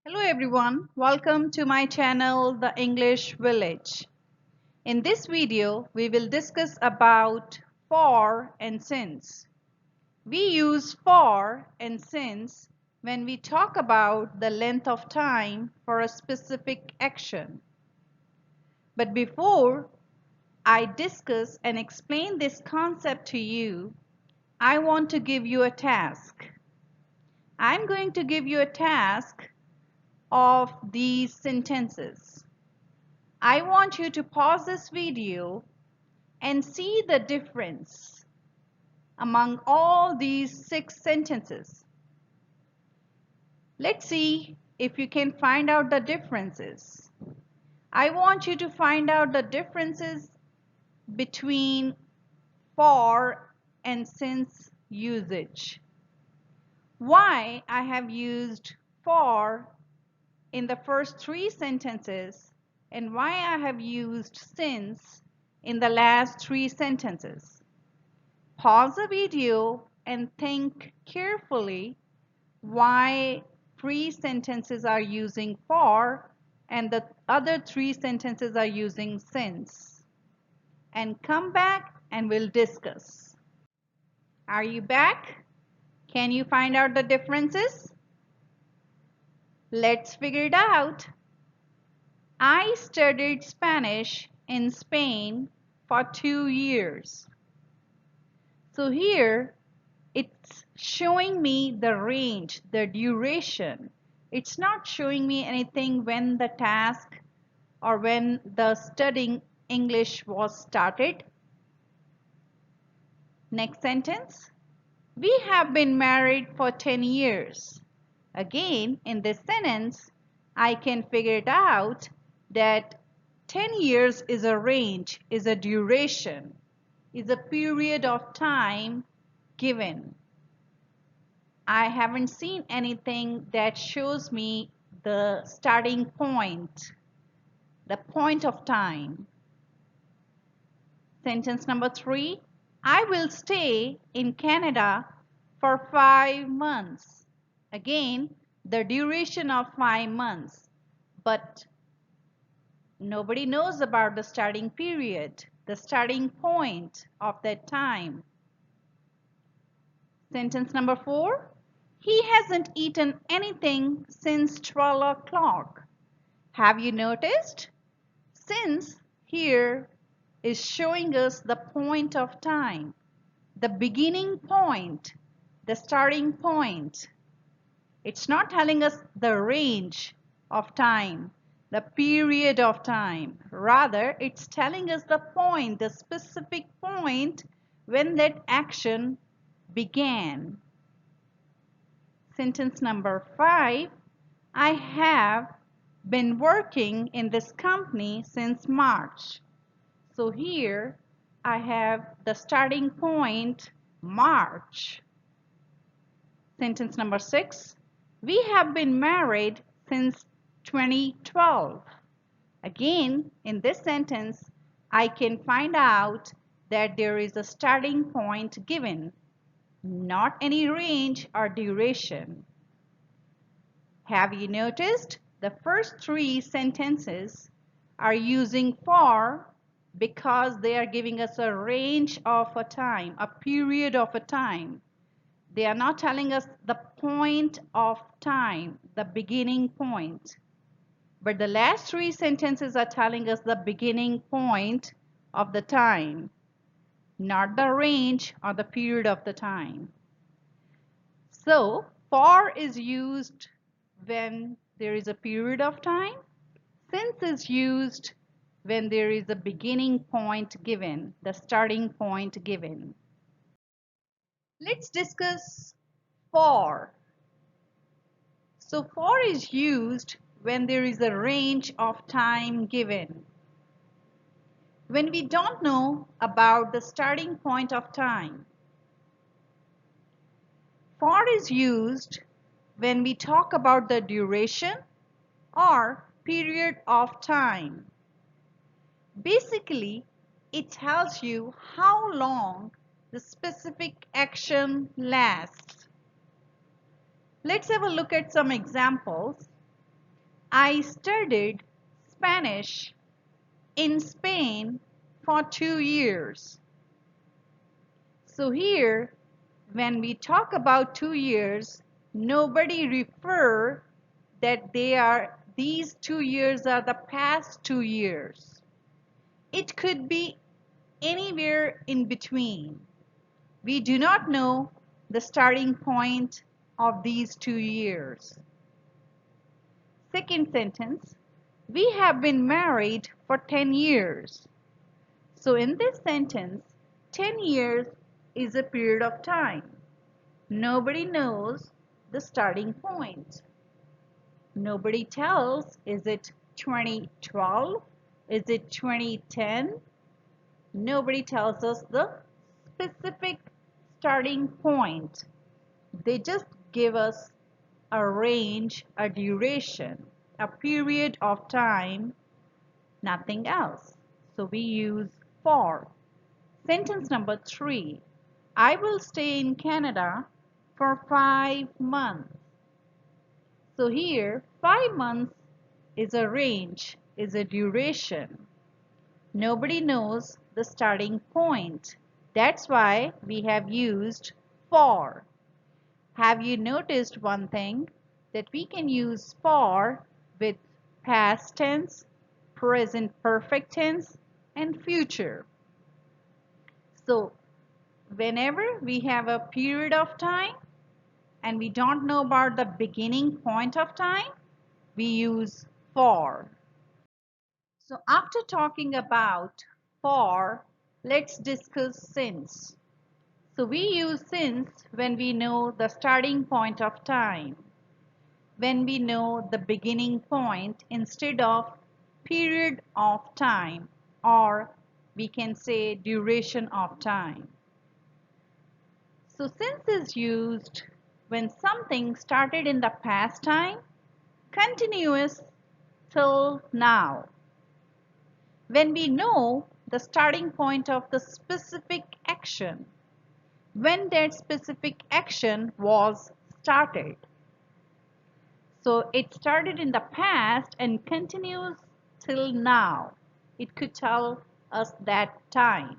Hello everyone, welcome to my channel The English Village. In this video, we will discuss about for and since. We use for and since when we talk about the length of time for a specific action. But before I discuss and explain this concept to you, I want to give you a task. I'm going to give you a task of these sentences. I want you to pause this video and see the difference among all these 6 sentences. Let's see if you can find out the differences. I want you to find out the differences between for and since usage. Why I have used for in the first 3 sentences and why I have used since in the last 3 sentences. Pause the video and think carefully why 3 sentences are using for and the other 3 sentences are using since. And come back and we'll discuss. Are you back? Can you find out the differences? Let's figure it out. I studied Spanish in Spain for 2 years. So here it's showing me the range, the duration. It's not showing me anything when the task or when the studying English was started. Next sentence. We have been married for 10 years. Again, in this sentence, I can figure it out that 10 years is a range, is a duration, is a period of time given. I haven't seen anything that shows me the starting point, the point of time. Sentence number 3. I will stay in Canada for 5 months. Again, the duration of 5 months, but nobody knows about the starting period, the starting point of that time. Sentence number 4. He hasn't eaten anything since 12 o'clock. Have you noticed? Since here is showing us the point of time, the beginning point, the starting point. It's not telling us the range of time, the period of time. Rather, it's telling us the point, the specific point when that action began. Sentence number 5. I have been working in this company since March. So here I have the starting point, March. Sentence number 6. We have been married since 2012. Again, in this sentence, I can find out that there is a starting point given, not any range or duration. Have you noticed? The first 3 sentences are using for because they are giving us a range of a time, a period of a time. They are not telling us the point of time, the beginning point. But the last 3 sentences are telling us the beginning point of the time, not the range or the period of the time. So, for is used when there is a period of time. Since is used when there is a beginning point given, the starting point given. Let's discuss for. So for is used when there is a range of time given. When we don't know about the starting point of time. For is used when we talk about the duration or period of time. Basically, it tells you how long the specific action lasts. Let's have a look at some examples. I studied Spanish in Spain for 2 years. So here, when we talk about 2 years, nobody refer that these 2 years are the past 2 years. It could be anywhere in between. We do not know the starting point of these 2 years. Second sentence, we have been married for 10 years. So in this sentence, 10 years is a period of time. Nobody knows the starting point. Nobody tells, is it 2012? Is it 2010? Nobody tells us the specific starting point. They just give us a range, a duration, a period of time, nothing else. So we use for. Sentence number 3. I will stay in Canada for 5 months. So here 5 months is a range, is a duration. Nobody knows the starting point. That's why we have used for. Have you noticed one thing? That we can use for with past tense, present perfect tense, and future. So whenever we have a period of time and we don't know about the beginning point of time, we use for. So after talking about for, let's discuss since. So we use since when we know the starting point of time, when we know the beginning point instead of period of time, or we can say duration of time. So since is used when something started in the past time, continuous till now. When we know the starting point of the specific action, when that specific action was started. So it started in the past and continues till now. It could tell us that time.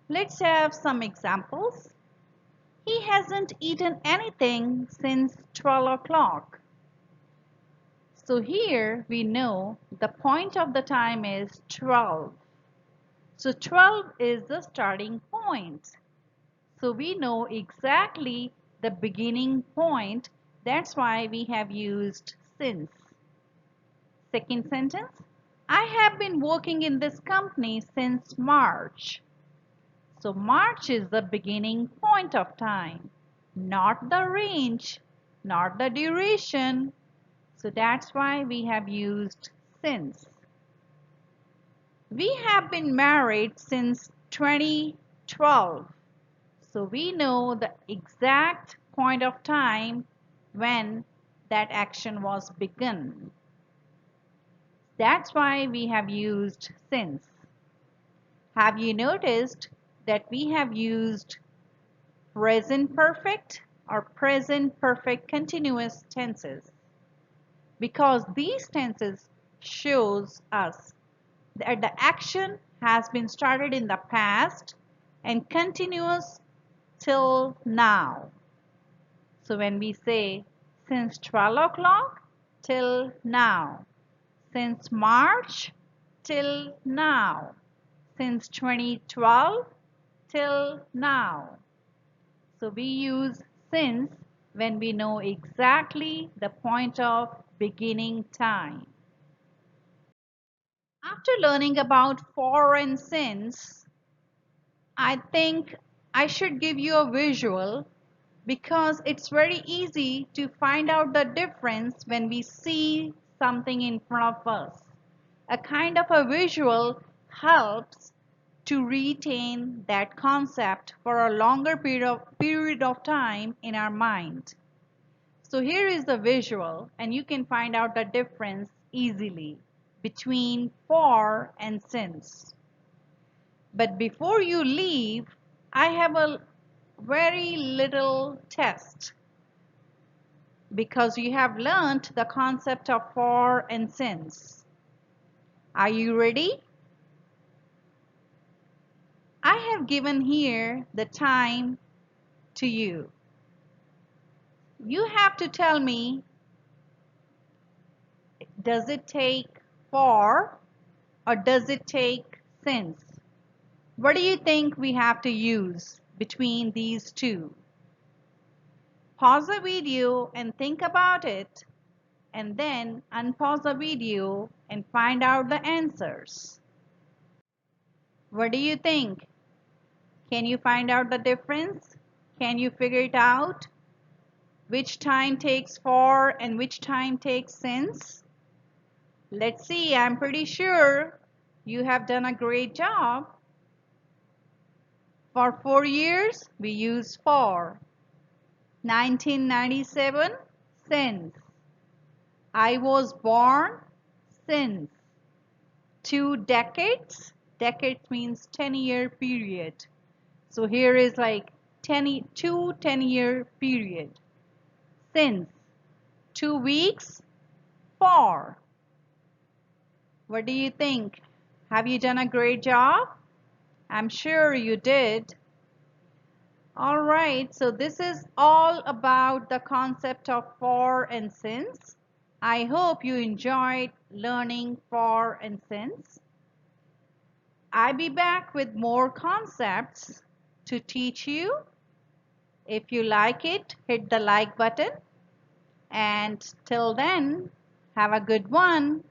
Let's have some examples. He hasn't eaten anything since 12 o'clock. So here we know the point of the time is 12. So 12 is the starting point. So we know exactly the beginning point. That's why we have used since. Second sentence, I have been working in this company since March. So March is the beginning point of time, not the range, not the duration. So that's why we have used since. We have been married since 2012. So we know the exact point of time when that action was begun. That's why we have used since. Have you noticed that we have used present perfect or present perfect continuous tenses? Because these tenses shows us that the action has been started in the past and continuous till now. So when we say since 12 o'clock till now, since March till now, since 2012 till now. So we use since when we know exactly the point of beginning time. After learning about for and since, I think I should give you a visual because it's very easy to find out the difference when we see something in front of us. A kind of a visual helps to retain that concept for a longer period of time in our mind. So here is the visual and you can find out the difference easily between for and since. But before you leave, I have a very little test. because you have learned the concept of for and since. Are you ready? I have given here the time to you. You have to tell me, does it take for or does it take since? What do you think we have to use between these two? Pause the video and think about it, and then unpause the video and find out the answers. What do you think? Can you find out the difference? Can you figure it out? Which time takes for and which time takes since? Let's see, I'm pretty sure you have done a great job. For 4 years, we use for. 1997, since. I was born, since. 2 decades. Decades means 10-year period. So here is like 10-year period. Since. 2 weeks, for. What do you think? Have you done a great job? I'm sure you did. All right, so this is all about the concept of for and since. I hope you enjoyed learning for and since. I'll be back with more concepts to teach you. If you like it, hit the like button. And till then, have a good one.